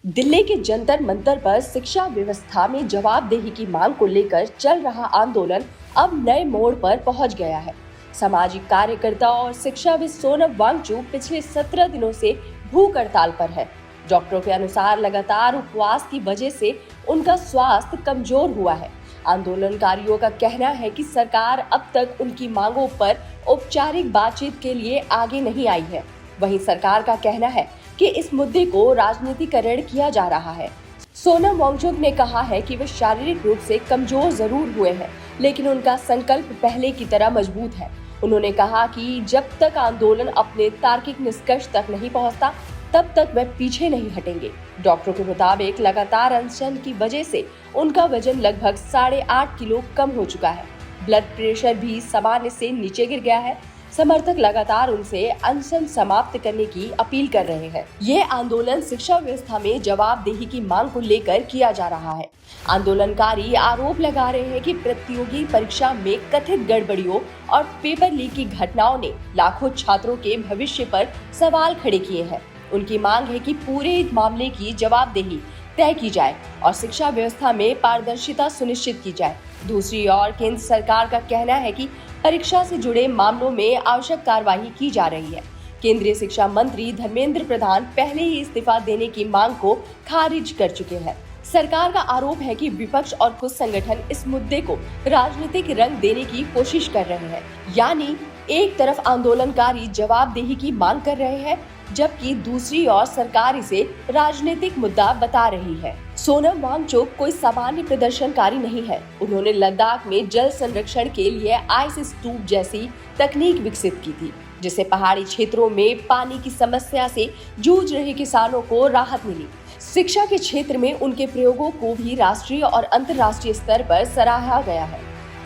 दिल्ली के जंतर मंतर पर शिक्षा व्यवस्था में जवाबदेही की मांग को लेकर चल रहा आंदोलन अब नए मोड़ पर पहुंच गया है। सामाजिक कार्यकर्ता और शिक्षाविद सोनम वांगचुक पिछले 17 दिनों से भूख हड़ताल पर है। डॉक्टरों के अनुसार लगातार उपवास की वजह से उनका स्वास्थ्य कमजोर हुआ है। आंदोलनकारियों का कहना है कि सरकार अब तक उनकी मांगों पर औपचारिक बातचीत के लिए आगे नहीं आई है। वहीं सरकार का कहना है कि इस मुद्दे को राजनीतिकरण किया जा रहा है। सोनम वांगचुक ने कहा है कि वे शारीरिक रूप से कमजोर जरूर हुए हैं, लेकिन उनका संकल्प पहले की तरह मजबूत है। उन्होंने कहा कि जब तक आंदोलन अपने तार्किक निष्कर्ष तक नहीं पहुंचता, तब तक वे पीछे नहीं हटेंगे। डॉक्टरों के मुताबिक लगातार अनशन की वजह से उनका वजन लगभग 8.5 किलो कम हो चुका है। ब्लड प्रेशर भी सामान्य से नीचे गिर गया है। समर्थक लगातार उनसे अनशन समाप्त करने की अपील कर रहे हैं। ये आंदोलन शिक्षा व्यवस्था में जवाबदेही की मांग को लेकर किया जा रहा है। आंदोलनकारी आरोप लगा रहे हैं कि प्रतियोगी परीक्षा में कथित गड़बड़ियों और पेपर लीक की घटनाओं ने लाखों छात्रों के भविष्य पर सवाल खड़े किए हैं। उनकी मांग है कि पूरे मामले की जवाबदेही तय की जाए और शिक्षा व्यवस्था में पारदर्शिता सुनिश्चित की जाए। दूसरी ओर केंद्र सरकार का कहना है कि परीक्षा से जुड़े मामलों में आवश्यक कार्रवाई की जा रही है। केंद्रीय शिक्षा मंत्री धर्मेंद्र प्रधान पहले ही इस्तीफा देने की मांग को खारिज कर चुके हैं। सरकार का आरोप है कि विपक्ष और कुछ संगठन इस मुद्दे को राजनीतिक रंग देने की कोशिश कर रहे हैं। यानी एक तरफ आंदोलनकारी जवाबदेही की मांग कर रहे हैं, जबकि दूसरी ओर सरकार इसे राजनीतिक मुद्दा बता रही है। सोनम वांगचुक कोई सामान्य प्रदर्शनकारी नहीं है। उन्होंने लद्दाख में जल संरक्षण के लिए आइस स्तूप जैसी तकनीक विकसित की थी, जिससे पहाड़ी क्षेत्रों में पानी की समस्या से जूझ रहे किसानों को राहत मिली। शिक्षा के क्षेत्र में उनके प्रयोगों को भी राष्ट्रीय और अंतर्राष्ट्रीय स्तर पर सराहा गया है।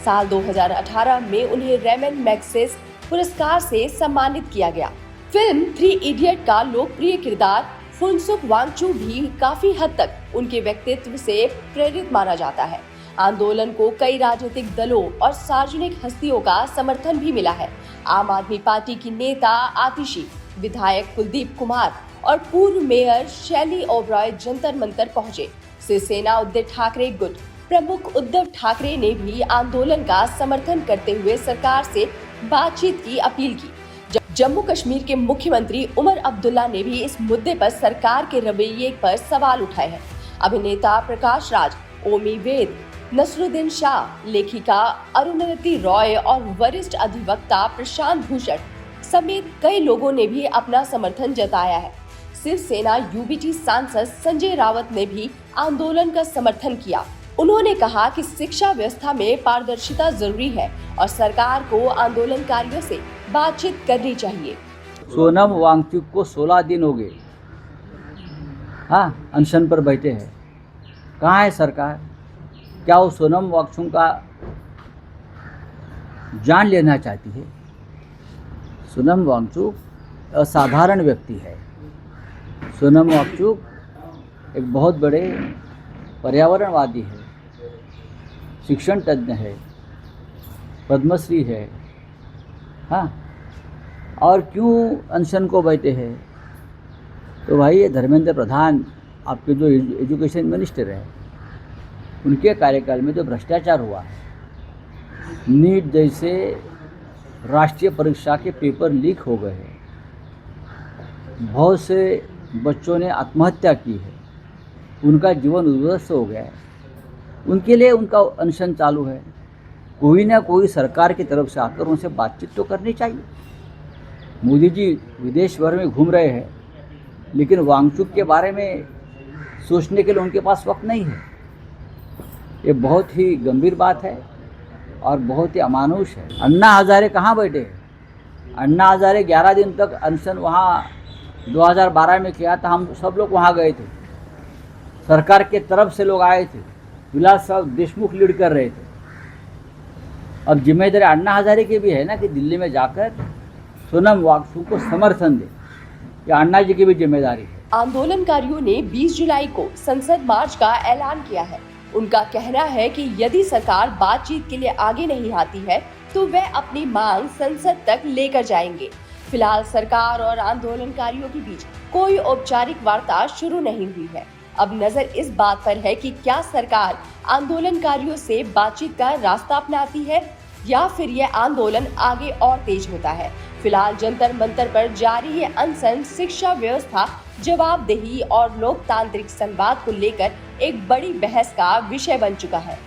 साल 2018 में उन्हें रेमन मैग्सेसे पुरस्कार से सम्मानित किया गया। फिल्म 3 इडियट का लोकप्रिय किरदार फुनसुक वांगचुक भी काफी हद तक उनके व्यक्तित्व से प्रेरित माना जाता है। आंदोलन को कई राजनीतिक दलों और सार्वजनिक हस्तियों का समर्थन भी मिला है। आम आदमी पार्टी की नेता आतिशी, विधायक कुलदीप कुमार और पूर्व मेयर शैली ओबरॉय जंतर मंतर पहुंचे। शिवसेना उद्धव ठाकरे गुट प्रमुख उद्धव ठाकरे ने भी आंदोलन का समर्थन करते हुए सरकार से बातचीत की अपील की। जम्मू कश्मीर के मुख्यमंत्री उमर अब्दुल्ला ने भी इस मुद्दे पर सरकार के रवैये पर सवाल उठाए हैं। अभिनेता प्रकाश राज, ओमी वेद, नसरुद्दीन शाह, लेखिका अरुंधति रॉय और वरिष्ठ अधिवक्ता प्रशांत भूषण समेत कई लोगों ने भी अपना समर्थन जताया है। शिवसेना यूबीटी सांसद संजय रावत ने भी आंदोलन का समर्थन किया। उन्होंने कहा कि शिक्षा व्यवस्था में पारदर्शिता जरूरी है और सरकार को आंदोलनकारियों से बातचीत करनी चाहिए। सोनम वांगचुक को 16 दिन हो गए, अनशन पर बैठे हैं। कहाँ है सरकार? क्या वो सोनम वांगचुक का जान लेना चाहती है? सोनम वांगचुक असाधारण व्यक्ति है। सोनम वांगचुक एक बहुत बड़े पर्यावरणवादी है, शिक्षण तज्ञ है, पद्मश्री है। और क्यों अनशन को बैठे हैं? तो भाई ये धर्मेंद्र प्रधान, आपके जो एजुकेशन मिनिस्टर है, उनके कार्यकाल में जो भ्रष्टाचार हुआ है, नीट जैसे राष्ट्रीय परीक्षा के पेपर लीक हो गए हैं, बहुत से बच्चों ने आत्महत्या की है, उनका जीवन उद्ध्वस्त हो गया है, उनके लिए उनका अनशन चालू है। कोई ना कोई सरकार की तरफ से आकर उनसे बातचीत तो करनी चाहिए। मोदी जी विदेश भर में घूम रहे हैं, लेकिन वांगचुक के बारे में सोचने के लिए उनके पास वक्त नहीं है। ये बहुत ही गंभीर बात है और बहुत ही अमानुष है। अन्ना हजारे कहाँ बैठे हैं? अन्ना हजारे 11 दिन तक अनशन वहाँ 2012 में किया था। हम सब लोग वहाँ गए थे, सरकार के तरफ से लोग आए थे, विलास साहब देशमुख लीड कर रहे थे। अब जिम्मेदारी अन्ना हजारे की भी है ना कि दिल्ली में जाकर सोनम वांगचुक को समर्थन दे। ये अन्ना जी की भी जिम्मेदारी है। आंदोलनकारियों ने 20 जुलाई को संसद मार्च का ऐलान किया है। उनका कहना है कि यदि सरकार बातचीत के लिए आगे नहीं आती है, तो वे अपनी मांग संसद तक लेकर जाएंगे। फिलहाल सरकार और आंदोलनकारियों के बीच कोई औपचारिक वार्ता शुरू नहीं हुई है। अब नजर इस बात पर है कि क्या सरकार आंदोलनकारियों से बातचीत का रास्ता अपनाती है या फिर यह आंदोलन आगे और तेज होता है। फिलहाल जंतर मंतर पर जारी है अनशन शिक्षा व्यवस्था, जवाबदेही और लोकतांत्रिक संवाद को लेकर एक बड़ी बहस का विषय बन चुका है।